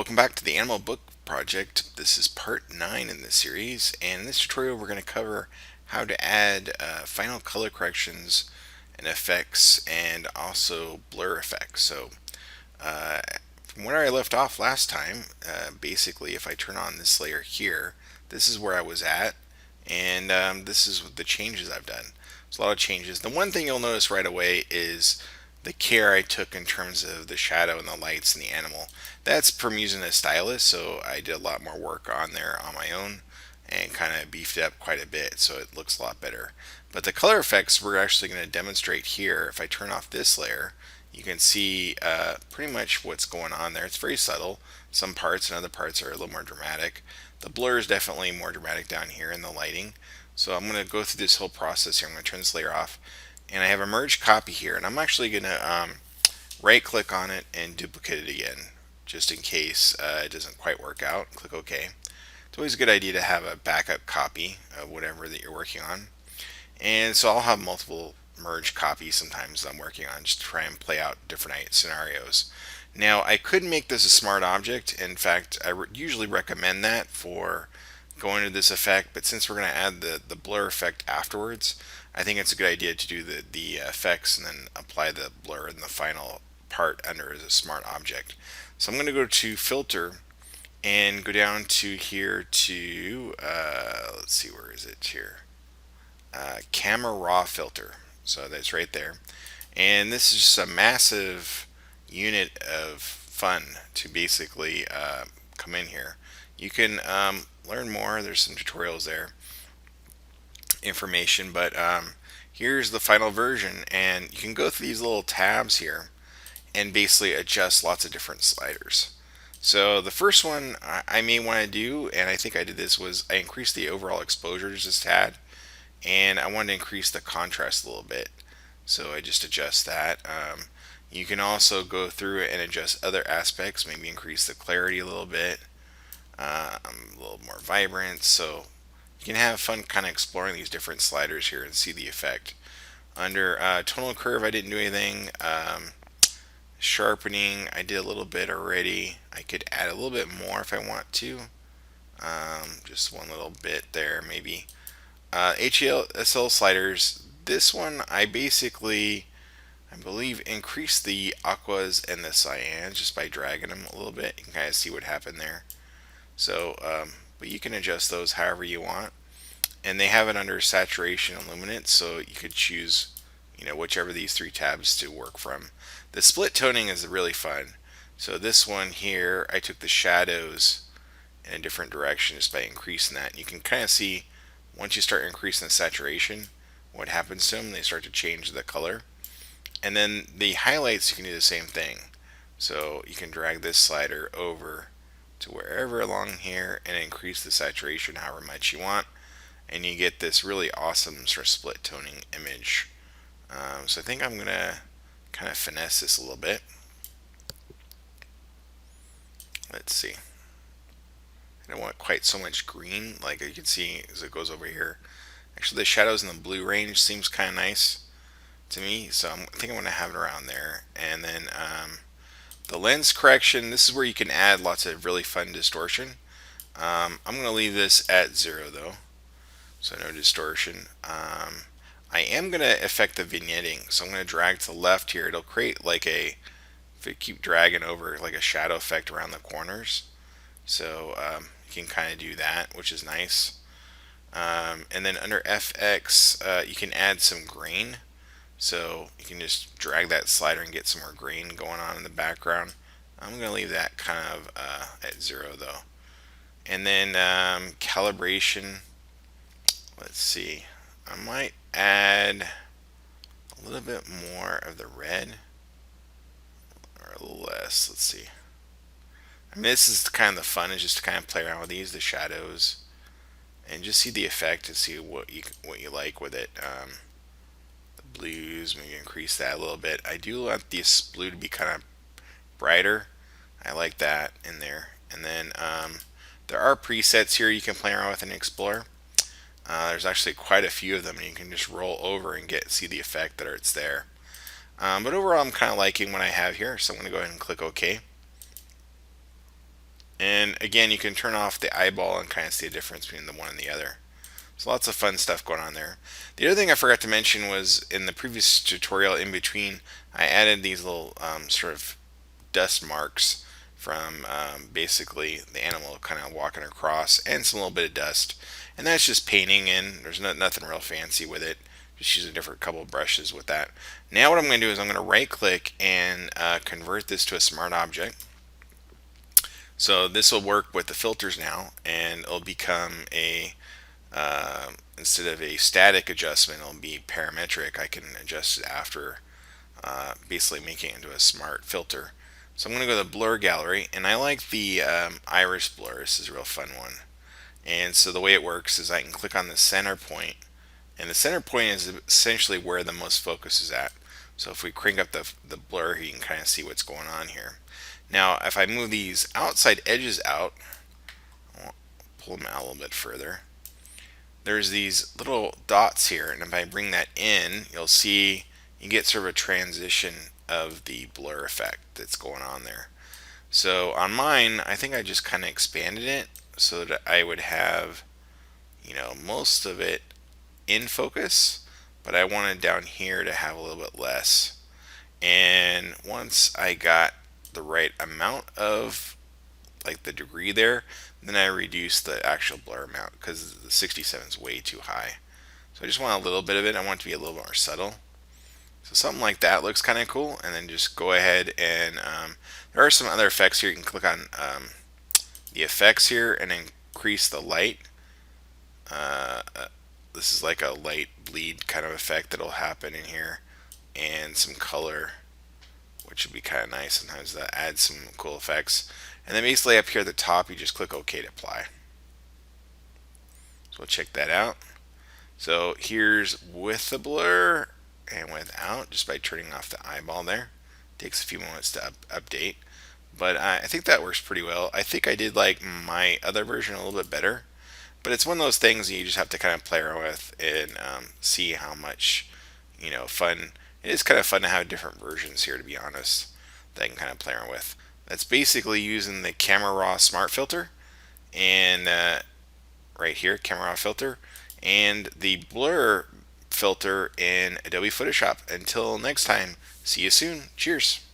Welcome back to the Animal Book Project. This is part 9 in this series, and in this tutorial we're going to cover how to add final color corrections and effects and also blur effects. Uh, from where I left off last time, basically if I turn on this layer here, this is where I was at, and this is the changes I've done. There's a lot of changes. The one thing you'll notice right away is the care I took in terms of the shadow and the lights and the animal. That's from using a stylus, so I did a lot more work on there on my own and kind of beefed it up quite a bit so it looks a lot better. But the color effects we're actually going to demonstrate here. If I turn off this layer, you can see pretty much what's going on there. It's very subtle. Some parts and other parts are a little more dramatic. The blur is definitely more dramatic down here in the lighting. So I'm going to go through this whole process here. I'm going to turn this layer off, and I have a merge copy here, and I'm actually going to right click on it and duplicate it again just in case it doesn't quite work out. Click OK. It's always a good idea to have a backup copy of whatever that you're working on. And so I'll have multiple merge copies sometimes that I'm working on just to try and play out different scenarios. Now I could make this a smart object. In fact, I usually recommend that for going to this effect, but since we're going to add the blur effect afterwards, I think it's a good idea to do the effects and then apply the blur in the final part under as a smart object. So I'm going to go to filter and go down to here to let's see, where is it here, camera raw filter. So that's right there, and this is just a massive unit of fun to basically come in here. You can learn more. There's some tutorials there, information, but here's the final version, and you can go through these little tabs here and basically adjust lots of different sliders. So the first one I may want to do, and I think I did this, was I increased the overall exposure just a tad, and I wanted to increase the contrast a little bit. So I just adjust that. You can also go through and adjust other aspects, maybe increase the clarity a little bit, a little more vibrant. So you can have fun kind of exploring these different sliders here and see the effect. Under tonal curve, I didn't do anything. Sharpening, I did a little bit already. I could add a little bit more if I want to. Just one little bit there, maybe. HLSL sliders. This one, I basically, I believe, increased the aquas and the cyans just by dragging them a little bit. You can kind of see what happened there. So, but you can adjust those however you want. And they have it under saturation and luminance, so you could choose, whichever of these three tabs to work from. The split toning is really fun. So this one here, I took the shadows in a different direction just by increasing that. And you can kind of see once you start increasing the saturation, what happens to them. They start to change the color. And then the highlights, you can do the same thing. So you can drag this slider over to wherever along here and increase the saturation however much you want, and you get this really awesome sort of split toning image. So I think I'm gonna kind of finesse this a little bit. Let's see. I don't want quite so much green, like you can see as it goes over here. Actually, the shadows in the blue range seems kind of nice to me, so I think I'm going to have it around there. And then the lens correction, this is where you can add lots of really fun distortion. I'm going to leave this at 0 though, so no distortion. I am going to affect the vignetting, so I'm going to drag to the left here. It'll create like a, if you keep dragging over, like a shadow effect around the corners. So you can kind of do that, which is nice. And then under FX, you can add some grain. So you can just drag that slider and get some more grain going on in the background. I'm going to leave that kind of at 0 though. And then calibration, let's see. I might add a little bit more of the red, or a little less. Let's see. I mean, this is kind of the fun, is just to kind of play around with these, the shadows, and just see the effect and see what you like with it. The blues, maybe increase that a little bit. I do want this blue to be kind of brighter. I like that in there. And then there are presets here you can play around with and explore. There's actually quite a few of them, and you can just roll over and see the effect that it's there. But overall, I'm kind of liking what I have here, so I'm going to go ahead and click OK. again, you can turn off the eyeball and kind of see the difference between the one and the other. So lots of fun stuff going on there. The other thing I forgot to mention was in the previous tutorial in between, I added these little sort of dust marks from basically the animal kind of walking across and some little bit of dust. And that's just painting in. There's nothing real fancy with it. Just use a different couple of brushes with that. Now what I'm going to do is I'm going to right click and convert this to a smart object. So this will work with the filters now, and it'll become a instead of a static adjustment, it'll be parametric. I can adjust it after basically making it into a smart filter. So I'm going to go to the blur gallery, and I like the iris blur. This is a real fun one. And so the way it works is I can click on the center point, and the center point is essentially where the most focus is at. So if we crank up the blur, you can kind of see what's going on here. Now if I move these outside edges out, I'll pull them out a little bit further, there's these little dots here, and if I bring that in, you'll see you get sort of a transition of the blur effect that's going on there. So on mine, I think I just kind of expanded it so that I would have, most of it in focus, but I wanted down here to have a little bit less. And once I got the right amount of like the degree there, then I reduce the actual blur amount because the 67 is way too high. So I just want a little bit of it. I want it to be a little more subtle. So something like that looks kind of cool. And then just go ahead and there are some other effects here. You can click on the effects here and increase the light. This is like a light bleed kind of effect that'll happen in here, and some color, which would be kind of nice. Sometimes that adds some cool effects. And then basically up here at the top, you just click OK to apply. So we'll check that out. So here's with the blur and without, just by turning off the eyeball there. Takes a few moments to update, but I think that works pretty well. I think I did like my other version a little bit better, but it's one of those things you just have to kind of play around with and see how much fun. It is kind of fun to have different versions here, to be honest, that I can kind of play around with. That's basically using the Camera Raw Smart Filter, and right here, Camera Raw Filter, and the Blur filter in Adobe Photoshop. Until next time, see you soon. Cheers.